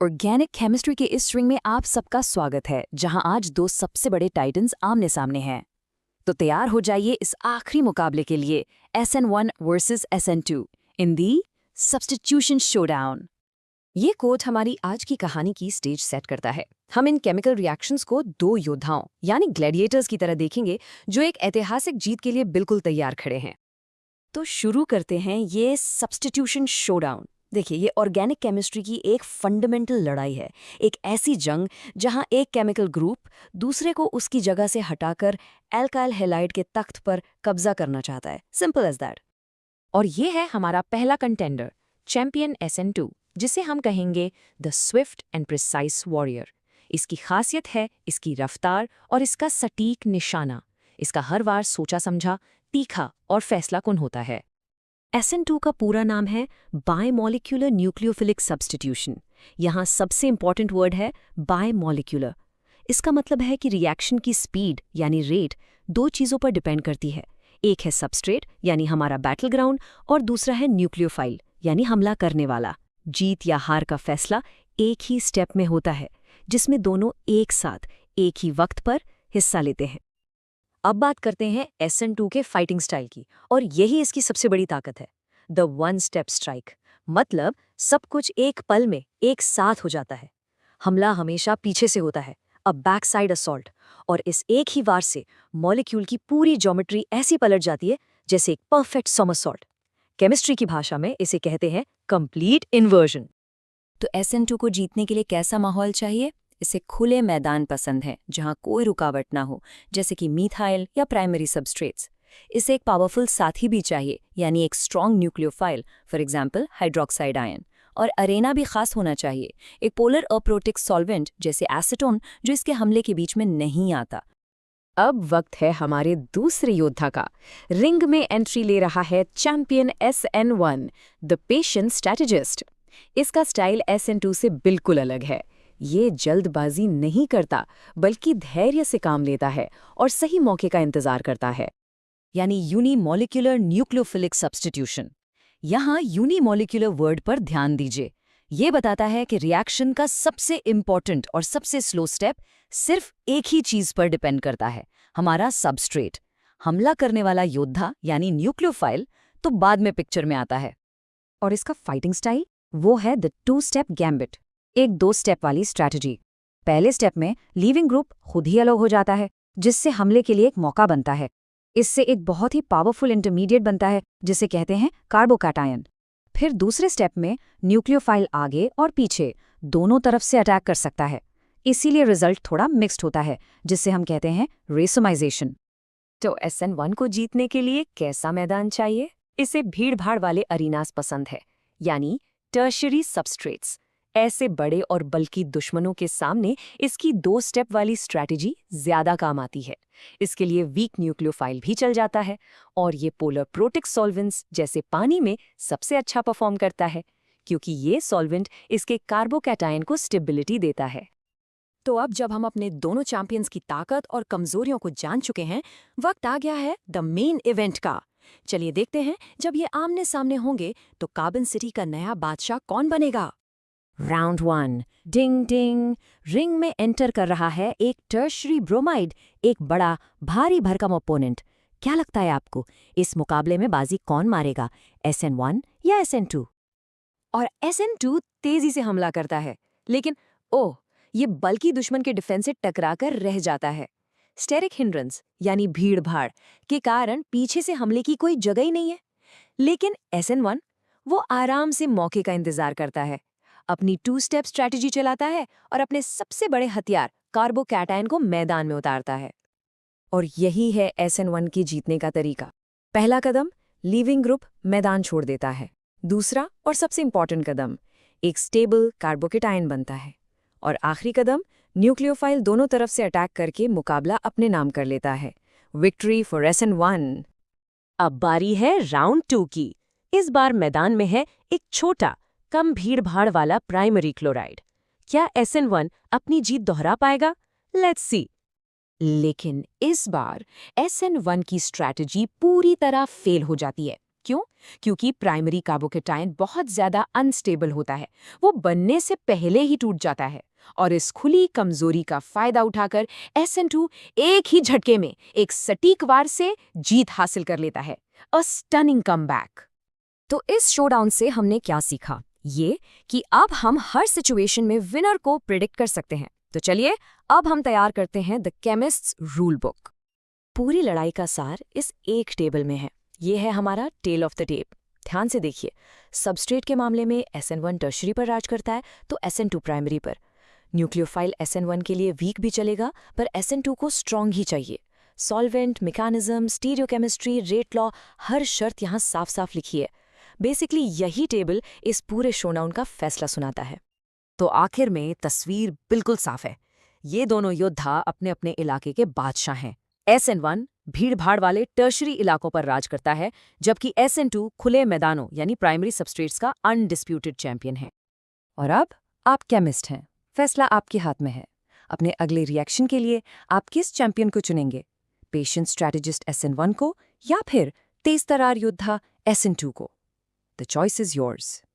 Organic chemistry के इस string में आप सबका स्वागत है, जहां आज दो सबसे बड़े टाइटन्स आमने सामने हैं। तो तैयार हो जाइए इस आखिरी मुकाबले के लिए, SN1 वर्सेस SN2 इन दी सब्स्टिट्यूशन शोडाउन। ये कोट हमारी आज की कहानी की स्टेज सेट करता है। हम इन केमिकल रिएक्शंस को दो योद्धाओं यानी ग्लैडिएटर्स की तरह देखेंगे, जो एक ऐतिहासिक जीत के लिए बिल्कुल तैयार खड़े हैं। तो शुरू करते हैं ये सब्स्टिट्यूशन शोडाउन। देखिए, ये ऑर्गेनिक केमिस्ट्री की एक फंडामेंटल लड़ाई है, एक ऐसी जंग जहां एक केमिकल ग्रुप दूसरे को उसकी जगह से हटाकर एल्काइल हैलाइड के तख्त पर कब्जा करना चाहता है। Simple as that. और ये है हमारा पहला कंटेंडर, चैंपियन SN2, जिसे हम कहेंगे the Swift and precise warrior. इसकी खासियत है इसकी रफ्तार और इसका सटीक निशाना। इसका हर बार सोचा समझा, तीखा और फैसलाकुन होता है। SN2 का पूरा नाम है बायमॉलिक्यूलर न्यूक्लियोफिलिक सब्स्टिट्यूशन। यहाँ सबसे इंपॉर्टेंट वर्ड है बायमॉलिक्यूलर। इसका मतलब है कि रिएक्शन की स्पीड यानी रेट दो चीज़ों पर डिपेंड करती है। एक है सबस्ट्रेट यानी हमारा बैटल ग्राउंड, और दूसरा है न्यूक्लियोफाइल यानी हमला करने वाला। जीत या हार का फैसला एक ही स्टेप में होता है, जिसमें दोनों एक साथ एक ही वक्त पर हिस्सा लेते हैं। अब बात करते हैं SN2 के फाइटिंग स्टाइल की, और यही इसकी सबसे बड़ी ताकत है, द वन स्टेप स्ट्राइक। मतलब सब कुछ एक पल में एक साथ हो जाता है। हमला हमेशा पीछे से होता है, अ बैक साइड असॉल्ट, और इस एक ही वार से मॉलिक्यूल की पूरी ज्योमेट्री ऐसी पलट जाती है जैसे एक परफेक्ट सोमरसॉल्ट। केमिस्ट्री की भाषा में इसे कहते हैं कंप्लीट इन्वर्जन। तो SN2 को जीतने के लिए कैसा माहौल चाहिए? इसे खुले मैदान पसंद है, जहां कोई रुकावट ना हो, जैसे कि मीथाइल या प्राइमरी सबस्ट्रेट्स। इसे एक पावरफुल साथी भी चाहिए, यानी एक strong nucleophile, for example hydroxide ion. और अरेना भी खास होना चाहिए, एक पोलर अप्रोटिक सॉल्वेंट जैसे एसीटोन, जो इसके हमले के बीच में नहीं आता। अब वक्त है हमारे दूसरे योद्धा का। रिंग में एंट्री ले रहा है champion SN1, the patient strategist. इसका स्टाइल SN2 से बिल्कुल अलग है। ये जल्दबाजी नहीं करता, बल्कि धैर्य से काम लेता है और सही मौके का इंतजार करता है, यानी यूनिमॉलिक्यूलर न्यूक्लियोफिलिक सब्स्टिट्यूशन। यहाँ यूनिमॉलिक्यूलर वर्ड पर ध्यान दीजिए। ये बताता है कि रिएक्शन का सबसे इंपॉर्टेंट और सबसे स्लो स्टेप सिर्फ एक ही चीज पर डिपेंड करता है, हमारा सबस्ट्रेट। हमला करने वाला योद्धा यानी न्यूक्लियोफाइल तो बाद में पिक्चर में आता है। और इसका फाइटिंग स्टाइल वो है द टू स्टेप गैम्बिट, एक दो स्टेप वाली स्ट्रैटेजी। पहले स्टेप में लीविंग ग्रुप खुद ही अलग हो जाता है, जिससे हमले के लिए एक मौका बनता है। इससे एक बहुत ही पावरफुल इंटरमीडिएट बनता है, जिसे कहते हैं कार्बोकैटायन। फिर दूसरे स्टेप में न्यूक्लियोफाइल आगे और पीछे दोनों तरफ से अटैक कर सकता है, इसीलिए रिजल्ट थोड़ा मिक्स्ड होता है, जिसे हम कहते हैं रेसोमाइजेशन। तो SN1 को जीतने के लिए कैसा मैदान चाहिए? इसे भीड़-भाड़ वाले अरीनास पसंद है, यानी टर्शियरी सबस्ट्रेट्स। ऐसे बड़े और बल्कि दुश्मनों के सामने इसकी दो स्टेप वाली स्ट्रैटेजी ज्यादा काम आती है। इसके लिए वीक न्यूक्लियोफाइल भी चल जाता है, और ये पोलर प्रोटिक सॉल्वेंट्स जैसे पानी में सबसे अच्छा परफॉर्म करता है, क्योंकि ये सॉल्वेंट इसके कार्बोकैटायन को स्टेबिलिटी देता है। तो अब जब हम अपने दोनों चैंपियंस की ताकत और कमजोरियों को जान चुके हैं, वक्त आ गया है द मेन इवेंट का। चलिए देखते हैं, जब ये आमने सामने होंगे तो कार्बन सिटी का नया बादशाह कौन बनेगा। राउंड 1, डिंग डिंग। रिंग में एंटर कर रहा है एक टर्शियरी ब्रोमाइड, एक बड़ा भारी भरकम ओपोनेंट। क्या लगता है आपको, इस मुकाबले में बाजी कौन मारेगा, SN1 या SN2? और SN2 तेजी से हमला करता है, लेकिन ओह, ये बल्कि दुश्मन के डिफेंस से टकराकर रह जाता है। स्टेरिक हिंड्रेंस यानी भीड़ भाड़ के कारण पीछे से हमले की कोई जगह ही नहीं है। लेकिन SN1 वो आराम से मौके का इंतजार करता है, अपनी टू स्टेप स्ट्रैटेजी चलाता है और अपने सबसे बड़े हथियार कार्बोकैटायन को मैदान में उतारता है। और यही है SN1 की जीतने का तरीका। पहला कदम, लीविंग ग्रुप मैदान छोड़ देता है। दूसरा और सबसे इंपॉर्टेंट कदम, एक स्टेबल कार्बोकैटायन बनता है। और आखिरी कदम, न्यूक्लियोफाइल दोनों तरफ से अटैक करके मुकाबला अपने नाम कर लेता है। Victory for SN1। अब बारी है राउंड 2 की। इस बार मैदान में है एक छोटा कम भीड़-भाड़ वाला प्राइमरी क्लोराइड। क्या SN1 अपनी जीत दोहरा पाएगा? Let's see. लेकिन इस बार SN1 की स्ट्रैटेजी पूरी तरह फेल हो जाती है। क्यों? क्योंकि प्राइमरी कार्बोकेटाइन बहुत ज़्यादा अनस्टेबल होता है, वो बनने से पहले ही टूट जाता है। और इस खुली कमजोरी का फायदा उठाकर SN2 एक ही झटके में एक सटीक वार से जीत हासिल कर लेता है। अ स्टनिंग कमबैक। तो इस शोडाउन से हमने क्या सीखा? ये कि अब हम हर सिचुएशन में विनर को प्रिडिक्ट कर सकते हैं। तो चलिए अब हम तैयार करते हैं द केमिस्ट्स रूल बुक। पूरी लड़ाई का सार इस एक टेबल में है। ये है हमारा टेल ऑफ द टेप। ध्यान से देखिए, सबस्ट्रेट के मामले में SN1 टर्शरी पर राज करता है तो SN2 प्राइमरी पर। न्यूक्लियोफाइल SN1 के लिए वीक भी चलेगा, पर SN2 को स्ट्रॉन्ग ही चाहिए। Solvent, mechanism, stereochemistry, rate law, हर शर्त यहाँ साफ साफ लिखी है। बेसिकली यही टेबल इस पूरे शोडाउन का फैसला सुनाता है। तो आखिर में तस्वीर बिल्कुल साफ है। ये दोनों योद्धा अपने अपने इलाके के बादशाह हैं। SN1 भीड़-भाड़ वाले टर्शरी इलाकों पर राज करता है, जबकि SN2 खुले मैदानों यानी प्राइमरी सबस्ट्रेट्स का अनडिस्प्यूटेड चैंपियन है। और अब आप केमिस्ट हैं, फैसला आपके हाथ में है। अपने अगले रिएक्शन के लिए आप किस चैंपियन को चुनेंगे? पेशेंट स्ट्रैटेजिस्ट SN1 को या फिर तेज तरार योद्धा SN2 को? The choice is yours.